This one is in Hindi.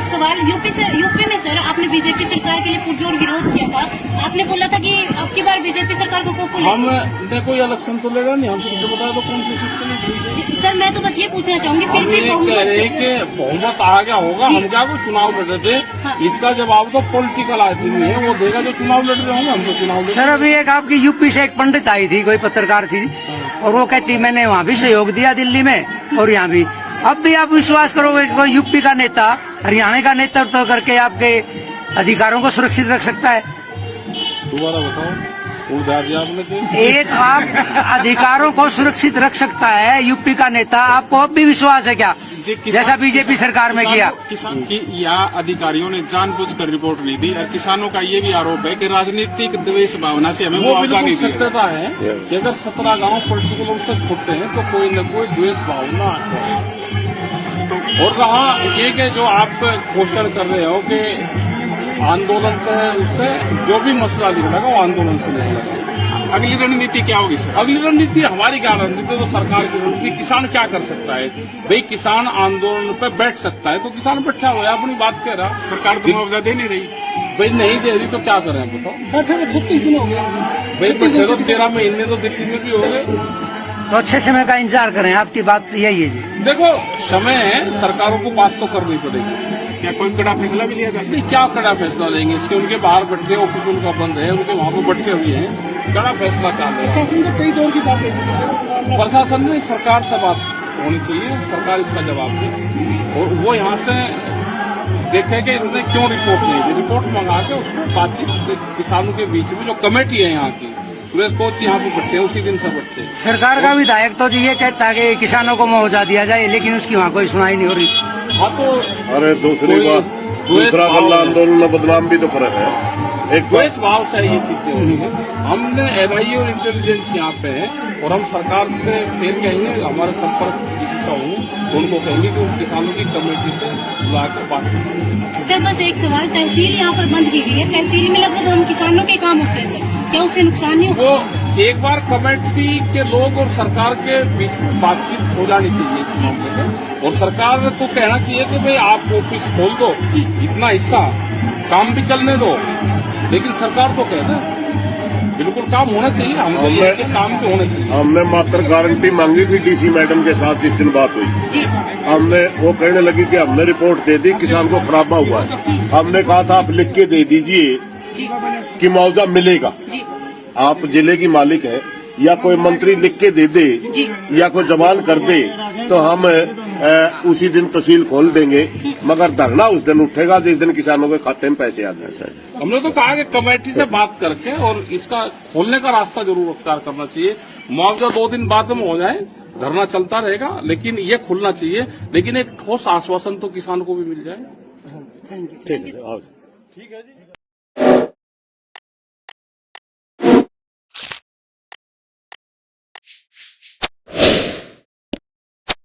एक सवाल, यूपी में सर आपने बीजेपी सरकार के लिए पुरजोर विरोध किया था। आपने बोला था कि अब की बार बीजेपी सरकार को हम देखो ये इलेक्शन तो लेगा नहीं, हम सीधे बताया तो कौन सी सीट चलेगी। सर मैं तो बस ये पूछना चाहूंगी, फिर भी कह रहे कि बहुमत आ गया होगा, हम क्या वो चुनाव लड़ रहे थे। हाँ। इसका जवाब तो पॉलिटिकल आदमी है, वो देगा जो चुनाव लड़ रहे होंगे, हम तो चुनाव लड़। सर अभी एक आपकी यूपी से एक पंडित आई थी, कोई पत्रकार थी, और वो कहती मैंने वहाँ भी सहयोग दिया दिल्ली में और यहाँ भी। अब भी आप विश्वास करोगे कि कोई यूपी का नेता हरियाणा का नेतृत्व करके आपके अधिकारों को सुरक्षित रख सकता है? दोबारा बताओ, आपने तो एक आप अधिकारों को सुरक्षित रख सकता है यूपी का नेता, आपको अब भी विश्वास है क्या, जैसा बीजेपी सरकार में किया? किसान की यहाँ अधिकारियों ने जानबूझकर रिपोर्ट नहीं दी और किसानों का ये भी आरोप है कि राजनीतिक द्वेष भावना से हमें मुआवजा नहीं दिया। सत्यता है कि अगर 17 गांव पॉलिटिकल रूप से छोटे हैं तो कोई न कोई द्वेष भावना है। और रहा ये कि जो आप क्वेश्चन कर रहे हो कि आंदोलन से उससे जो भी मसला निकलेगा वो आंदोलन से निकलेगा। अगली रणनीति क्या होगी सर? अगली रणनीति हमारी क्या रणनीति, तो सरकार की रणनीति। किसान क्या कर सकता है भाई, किसान आंदोलन पे बैठ सकता है तो किसान बैठा हुआ है, अपनी बात कह रहा। सरकार तो मुआवजा दे नहीं रही भाई, नहीं दे रही तो क्या करें बताओ। बैठे 36 दिन हो गए भाई, बैठे तो 13 महीने तो दिल्ली में भी हो गए, तो अच्छे समय का इंतजार करें, आपकी बात यही है जी। देखो समय है, सरकारों को बात तो करनी पड़ेगी। क्या कोई कड़ा फैसला भी लिया जा सकता है? क्या कड़ा फैसला लेंगे, इसके उनके बाहर बैठे, ऑफिस उनका बंद है, उनके वहाँ पे बैठे हुए हैं, कड़ा फैसला क्या है? प्रशासन से कई दौर की बात है, प्रशासन ने सरकार से बात होनी चाहिए, सरकार इसका जवाब दे और वो यहाँ से देखे कि इन्होंने क्यों रिपोर्ट नहीं दी। रिपोर्ट मंगा के उसको बातचीत किसानों के बीच में, जो कमेटी है यहाँ की सुरेश कोच यहाँ पे बैठे हैं, उसी दिन से बैठते हैं। सरकार का विधायक तो ये कहता है कि किसानों को मुआवजा दिया जाए, लेकिन उसकी वहाँ कोई सुनाई नहीं हो रही। हाँ तो अरे दूसरी बात, दूसरा गल्ला आंदोलन बदनाम भी तो फर्क है। एक द्वेष भाव से ये चीजें हो रही है। हमने एनआईए और इंटेलिजेंस यहाँ पे है और हम सरकार से फिर कहेंगे, हमारे संपर्क किसी से होंगे, उनको कहेंगे कि उन किसानों की कमेटी से बुला कर बातचीत। सर बस एक सवाल, तहसील यहाँ पर बंद की गई है, तहसील में लगभग हम किसानों के काम होते हैं, क्या उससे नुकसान नहीं होगा? वो एक बार कमेटी के लोग और सरकार के बीच बातचीत हो जानी चाहिए इस मामले में, और सरकार को कहना चाहिए कि भाई आप ऑफिस खोल दो, इतना हिस्सा काम भी चलने दो, लेकिन सरकार तो कहता है बिल्कुल काम होना चाहिए, हमने काम भी होना चाहिए। हमने मात्र गारंटी मांगी थी डीसी मैडम के साथ जिस दिन बात हुई, हमने वो कहने लगी कि हमने रिपोर्ट दे दी, किसान को खराबा हुआ है। हमने कहा था आप लिख के दे दीजिए कि मुआवजा मिलेगा। आप जिले की मालिक है, या कोई मंत्री लिख के दे दे या कोई जवान कर दे तो हम उसी दिन तहसील खोल देंगे, मगर धरना उस दिन उठेगा जिस दिन किसानों के खाते में पैसे आ जाए। हमने तो कहा कि कमेटी से बात करके और इसका खोलने का रास्ता जरूर अख्तियार करना चाहिए। मुआवजा 2 दिन बाद में हो जाए, धरना चलता रहेगा, लेकिन ये खुलना चाहिए, लेकिन एक ठोस आश्वासन तो किसान को भी मिल जाए। ठीक है जी।